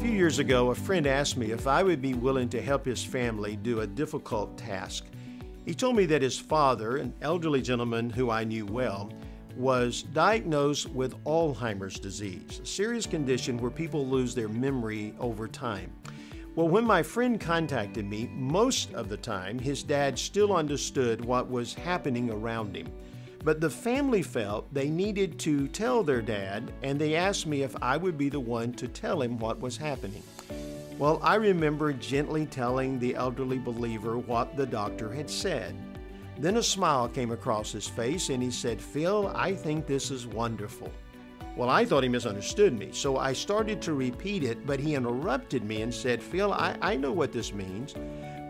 few years ago, a friend asked me if I would be willing to help his family do a difficult task. He told me that his father, an elderly gentleman who I knew well, was diagnosed with Alzheimer's disease, a serious condition where people lose their memory over time. Well, when my friend contacted me, most of the time his dad still understood what was happening around him. But the family felt they needed to tell their dad, and they asked me if I would be the one to tell him what was happening. Well, I remember gently telling the elderly believer what the doctor had said. Then a smile came across his face and he said, "Phil, I think this is wonderful." Well, I thought he misunderstood me, so I started to repeat it, but he interrupted me and said, "Phil, I know what this means."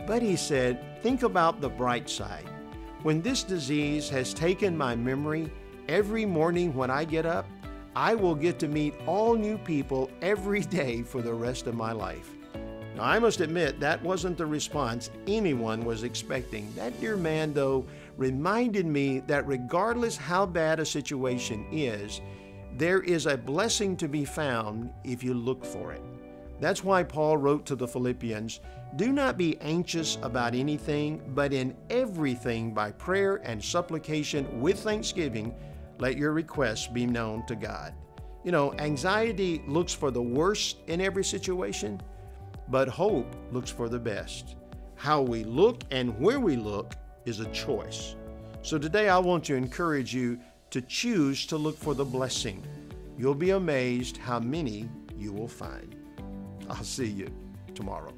But he said, "Think about the bright side. When this disease has taken my memory, every morning when I get up, I will get to meet all new people every day for the rest of my life." Now, I must admit that wasn't the response anyone was expecting. That dear man, though, reminded me that regardless how bad a situation is, there is a blessing to be found if you look for it. That's why Paul wrote to the Philippians, "Do not be anxious about anything, but in everything by prayer and supplication with thanksgiving, let your requests be known to God." You know, anxiety looks for the worst in every situation, but hope looks for the best. How we look and where we look is a choice. So today I want to encourage you to choose to look for the blessing. You'll be amazed how many you will find. I'll see you tomorrow.